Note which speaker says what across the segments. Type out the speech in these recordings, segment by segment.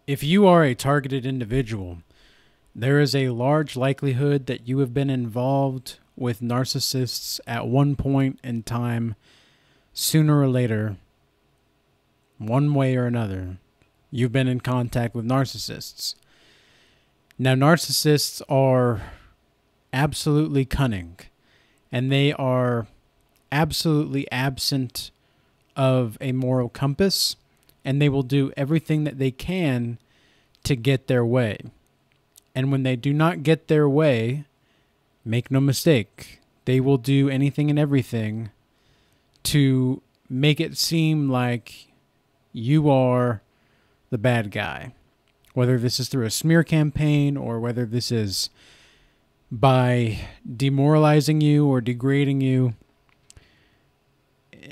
Speaker 1: If you are a targeted individual, there is a large likelihood that you have been involved with narcissists at one point in time, sooner or later, one way or another. You've been in contact with narcissists. Now, narcissists are absolutely cunning, and they are absolutely absent of a moral compass, and they will do everything that they can to get their way. And when they do not get their way, make no mistake, they will do anything and everything to make it seem like you are the bad guy. Whether this is through a smear campaign or whether this is by demoralizing you or degrading you,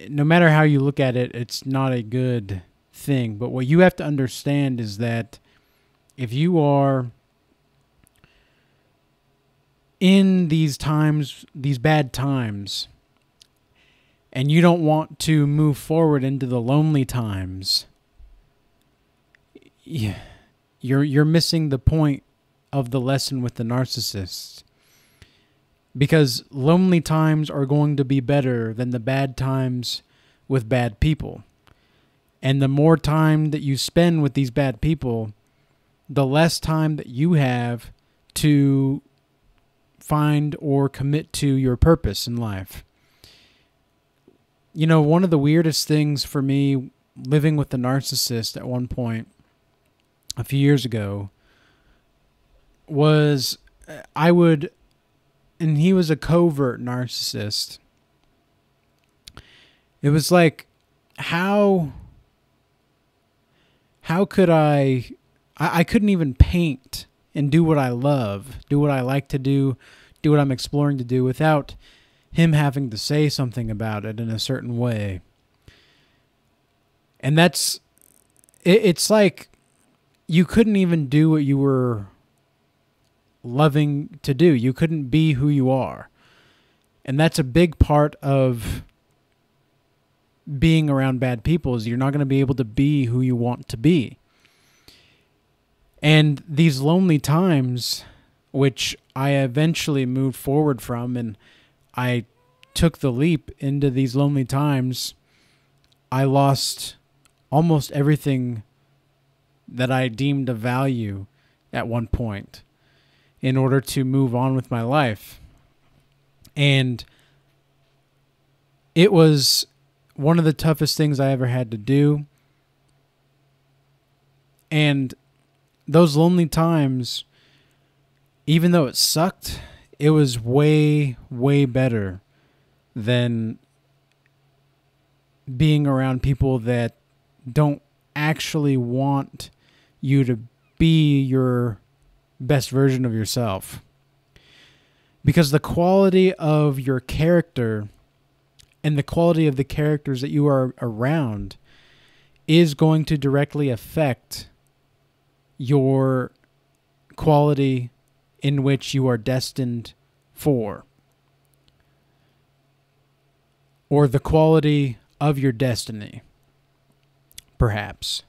Speaker 1: no matter how you look at it, it's not a good thing. But what you have to understand is that if you are in these times, these bad times, and you don't want to move forward into the lonely times, you're missing the point of the lesson with the narcissists. Because lonely times are going to be better than the bad times with bad people. And the more time that you spend with these bad people, the less time that you have to find or commit to your purpose in life. You know, one of the weirdest things for me living with the narcissist at one point a few years ago was and he was a covert narcissist. It was like, how could I couldn't even paint and do what I love, do what I like to do what I'm exploring to do without him having to say something about it in a certain way. And it's like you couldn't even do what you were loving to do. You couldn't be who you are. And that's a big part of being around bad people, is you're not going to be able to be who you want to be. And these lonely times, which I eventually moved forward from, and I took the leap into these lonely times, I lost almost everything that I deemed of value at one point in order to move on with my life. And it was one of the toughest things I ever had to do. And those lonely times, even though it sucked, it was way, way better than being around people that don't actually want you to be your best version of yourself. Because the quality of your character and the quality of the characters that you are around is going to directly affect your quality in which you are destined for, or the quality of your destiny, perhaps,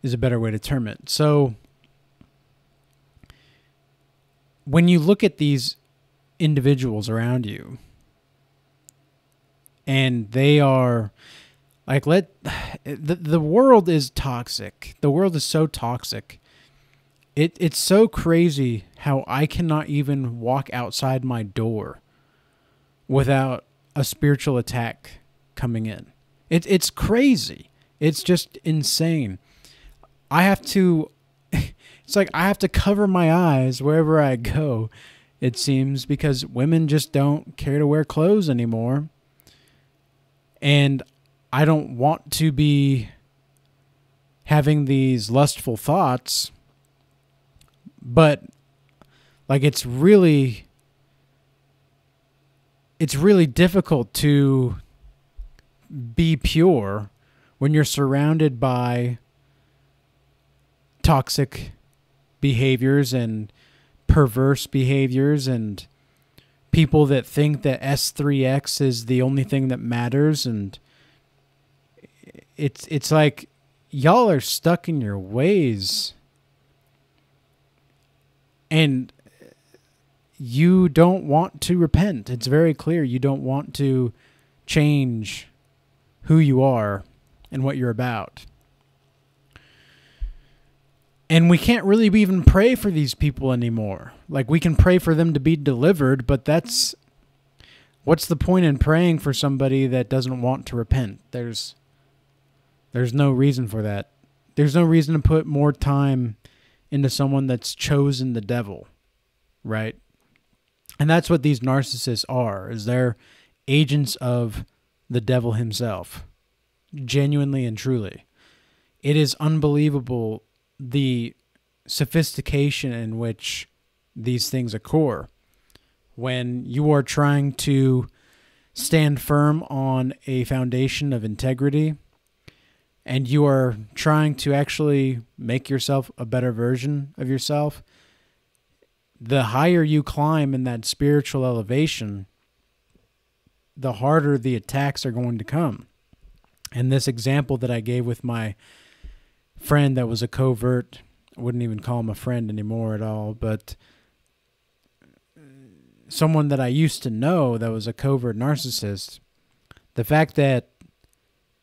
Speaker 1: is a better way to term it. So when you look at these individuals around you, and they are like, the world is toxic. The world is so toxic. It's so crazy how I cannot even walk outside my door without a spiritual attack coming in. It's crazy. It's just insane. It's like I have to cover my eyes wherever I go, it seems, because women just don't care to wear clothes anymore. And I don't want to be having these lustful thoughts, but like it's really difficult to be pure when you're surrounded by toxic behaviors and perverse behaviors and people that think that S3X is the only thing that matters. And it's like y'all are stuck in your ways, and you don't want to repent. It's very clear you don't want to change who you are and what you're about. And we can't really even pray for these people anymore. Like, we can pray for them to be delivered, but what's the point in praying for somebody that doesn't want to repent? There's no reason for that. There's no reason to put more time into someone that's chosen the devil, right? And that's what these narcissists are, is they're agents of the devil himself, genuinely and truly. It is unbelievable the sophistication in which these things occur when you are trying to stand firm on a foundation of integrity and you are trying to actually make yourself a better version of yourself. The higher you climb in that spiritual elevation, the harder the attacks are going to come. And this example that I gave with my friend that was a covert, I wouldn't even call him a friend anymore at all, but someone that I used to know that was a covert narcissist, the fact that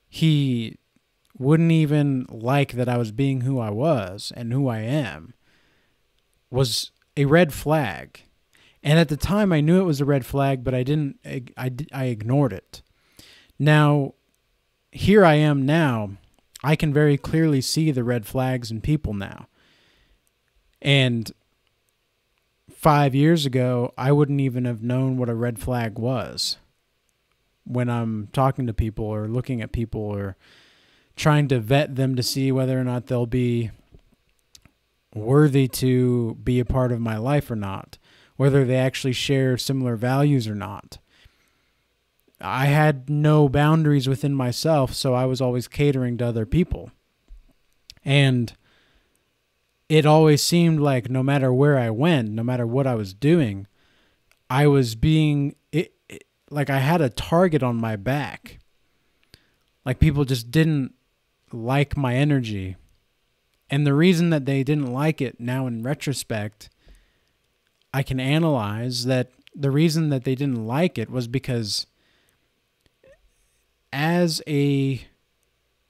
Speaker 1: he wouldn't even like that I was being who I was and who I am was a red flag. And at the time I knew it was a red flag, but I ignored it. Now, here I am now. I can very clearly see the red flags in people now. And 5 years ago, I wouldn't even have known what a red flag was when I'm talking to people or looking at people or trying to vet them to see whether or not they'll be worthy to be a part of my life or not, whether they actually share similar values or not. I had no boundaries within myself, so I was always catering to other people. And it always seemed like no matter where I went, no matter what I was doing, I was being, like I had a target on my back. Like people just didn't like my energy. And the reason that they didn't like it now in retrospect, I can analyze that the reason that they didn't like it was because as a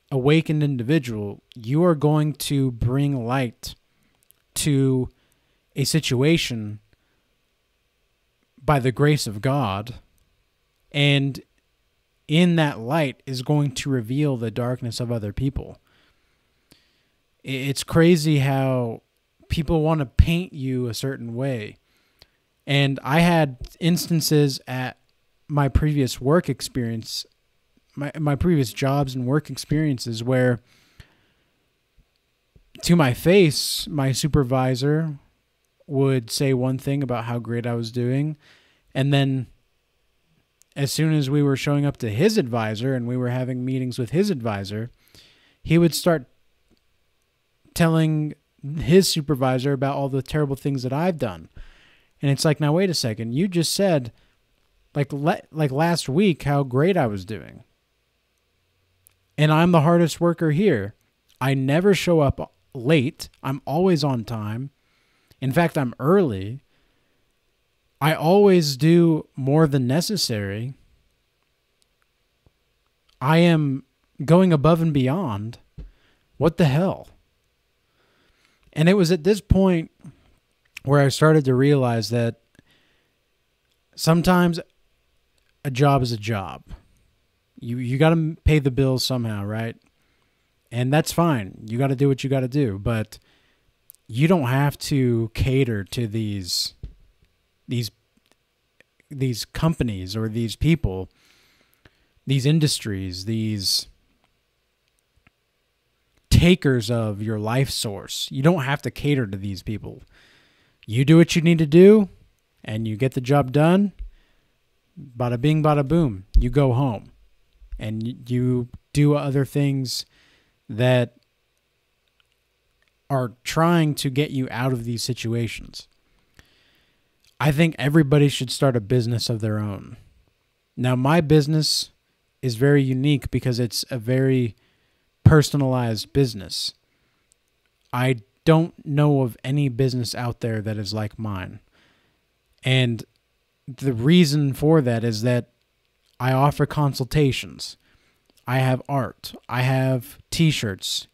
Speaker 1: awakened individual, you are going to bring light to a situation by the grace of God, and in that light is going to reveal the darkness of other people. It's crazy how people want to paint you a certain way. And I had instances at my previous work experience, my previous jobs and work experiences where to my face, my supervisor would say one thing about how great I was doing. And then as soon as we were showing up to his advisor and we were having meetings with his advisor, he would start telling his supervisor about all the terrible things that I've done. And it's like, now wait a second, you just said like last week how great I was doing. And I'm the hardest worker here. I never show up late. I'm always on time. In fact, I'm early. I always do more than necessary. I am going above and beyond. What the hell? And it was at this point where I started to realize that sometimes a job is a job. You got to pay the bills somehow, right? And that's fine. You got to do what you got to do, but you don't have to cater to these companies or these people, these industries, these takers of your life source. You don't have to cater to these people. You do what you need to do, and you get the job done. Bada bing, bada boom. You go home. And you do other things that are trying to get you out of these situations. I think everybody should start a business of their own. Now, my business is very unique because it's a very personalized business. I don't know of any business out there that is like mine. And the reason for that is that I offer consultations. I have art. I have t-shirts.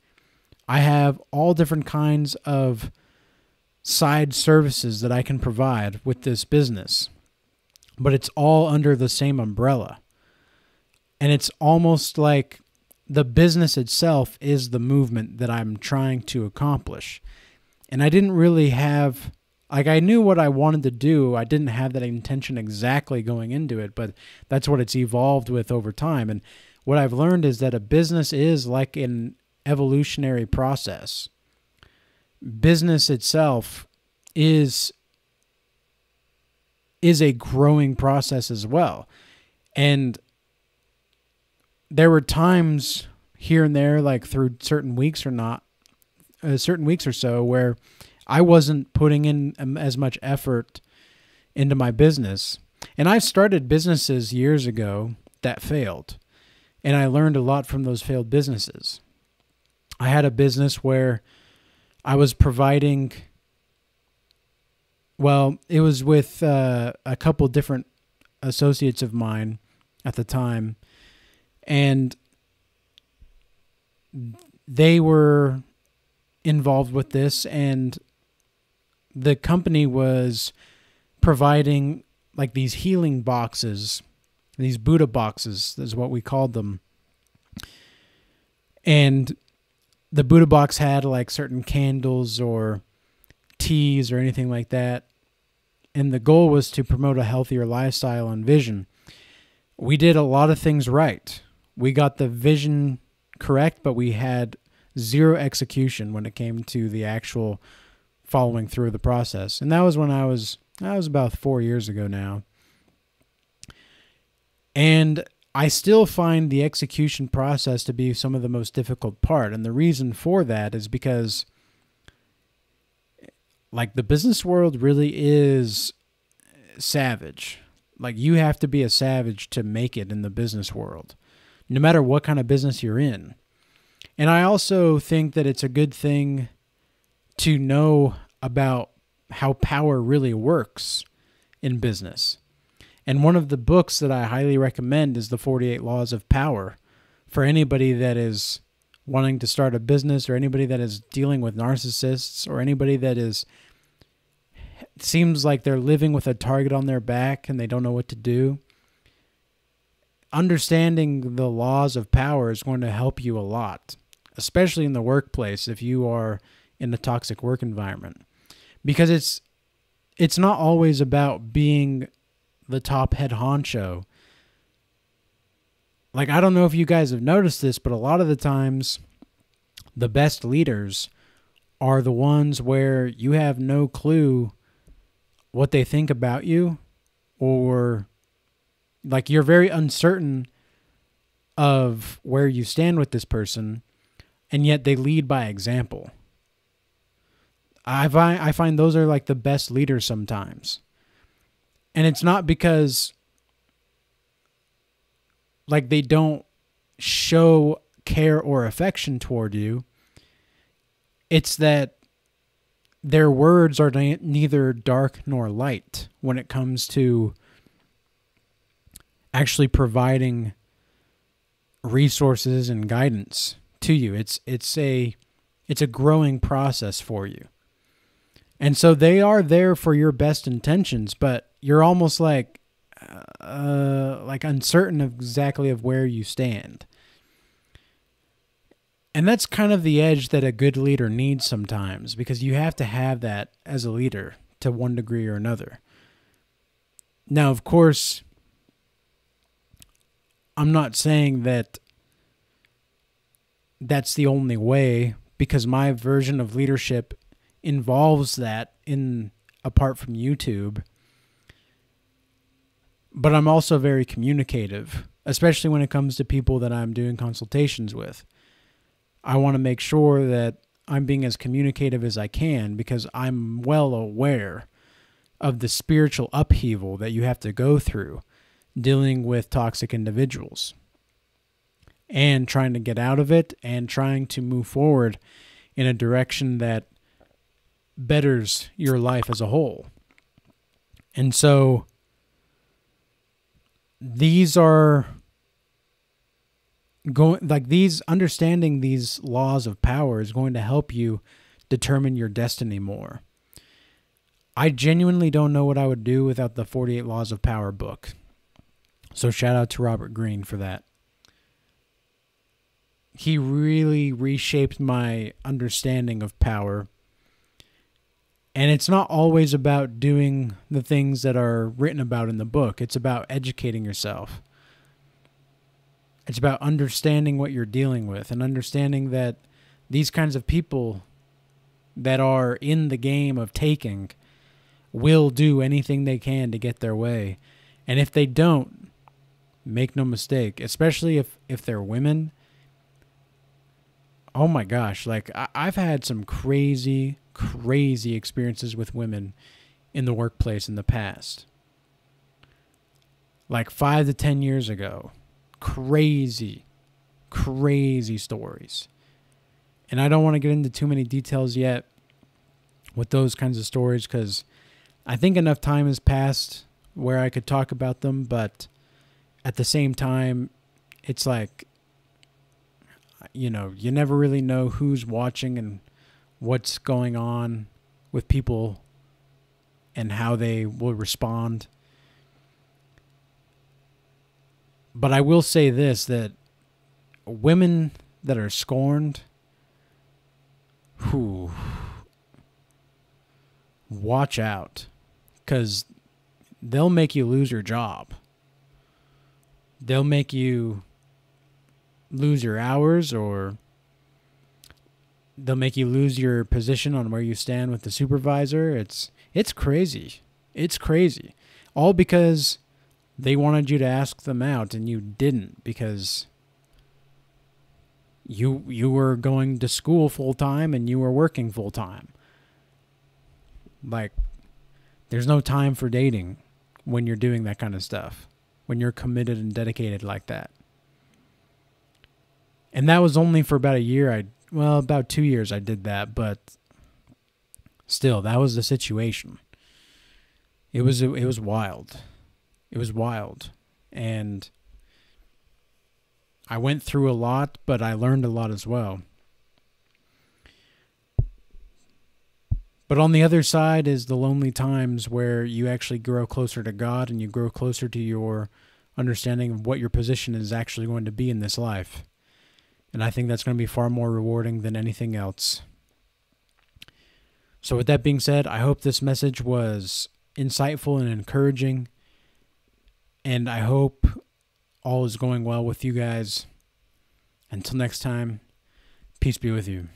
Speaker 1: I have all different kinds of side services that I can provide with this business. But it's all under the same umbrella. And it's almost like the business itself is the movement that I'm trying to accomplish. And I didn't really have, like, I knew what I wanted to do. I didn't have that intention exactly going into it, but that's what it's evolved with over time. And what I've learned is that a business is like an evolutionary process. Business itself is a growing process as well. And there were times here and there, like through certain weeks or so, where I wasn't putting in as much effort into my business. And I've started businesses years ago that failed. And I learned a lot from those failed businesses. I had a business where I was providing, well, it was with a couple different associates of mine at the time. And they were involved with this, and the company was providing like these healing boxes, these Buddha boxes is what we called them. And the Buddha box had like certain candles or teas or anything like that. And the goal was to promote a healthier lifestyle and vision. We did a lot of things right. We got the vision correct, but we had zero execution when it came to the actual following through the process. And that was when that was about 4 years ago now. And I still find the execution process to be some of the most difficult part. And the reason for that is because, like, the business world really is savage. Like, you have to be a savage to make it in the business world, no matter what kind of business you're in. And I also think that it's a good thing to know about how power really works in business. And one of the books that I highly recommend is The 48 Laws of Power for anybody that is wanting to start a business, or anybody that is dealing with narcissists, or anybody that seems like they're living with a target on their back and they don't know what to do. Understanding the laws of power is going to help you a lot, especially in the workplace if you are in a toxic work environment. Because it's not always about being the top head honcho. Like, I don't know if you guys have noticed this, but a lot of the times the best leaders are the ones where you have no clue what they think about you, or like you're very uncertain of where you stand with this person, and yet they lead by example. I find those are like the best leaders sometimes. And it's not because like they don't show care or affection toward you. It's that their words are neither dark nor light when it comes to actually providing resources and guidance to you. It's a growing process for you. And so they are there for your best intentions, but you're almost like uncertain of exactly of where you stand. And that's kind of the edge that a good leader needs sometimes, because you have to have that as a leader to one degree or another. Now, of course, I'm not saying that that's the only way, because my version of leadership involves that apart from YouTube. But I'm also very communicative, especially when it comes to people that I'm doing consultations with. I want to make sure that I'm being as communicative as I can, because I'm well aware of the spiritual upheaval that you have to go through dealing with toxic individuals. and trying to get out of it and trying to move forward in a direction that betters your life as a whole. And so these are understanding these laws of power is going to help you determine your destiny more. I genuinely don't know what I would do without the 48 Laws of Power book. So shout out to Robert Greene for that. He really reshaped my understanding of power. And it's not always about doing the things that are written about in the book. It's about educating yourself. It's about understanding what you're dealing with and understanding that these kinds of people that are in the game of taking will do anything they can to get their way. And if they don't, make no mistake, especially if they're women, oh my gosh, like I've had some crazy experiences with women in the workplace in the past. Like 5 to 10 years ago. Crazy stories. And I don't want to get into too many details yet with those kinds of stories because I think enough time has passed where I could talk about them, but at the same time, it's like, you know, you never really know who's watching and what's going on with people and how they will respond. But I will say this, that women that are scorned, watch out, because they'll make you lose your job. They'll make you lose your hours, or they'll make you lose your position on where you stand with the supervisor. It's crazy. It's crazy. All because they wanted you to ask them out and you didn't because you were going to school full time and you were working full time. Like, there's no time for dating when you're doing that kind of stuff, when you're committed and dedicated like that. And that was only for about a year. About 2 years I did that, but still, that was the situation. It was wild. It was wild. And I went through a lot, but I learned a lot as well. But on the other side is the lonely times where you actually grow closer to God and you grow closer to your understanding of what your position is actually going to be in this life. And I think that's going to be far more rewarding than anything else. So with that being said, I hope this message was insightful and encouraging. And I hope all is going well with you guys. Until next time, peace be with you.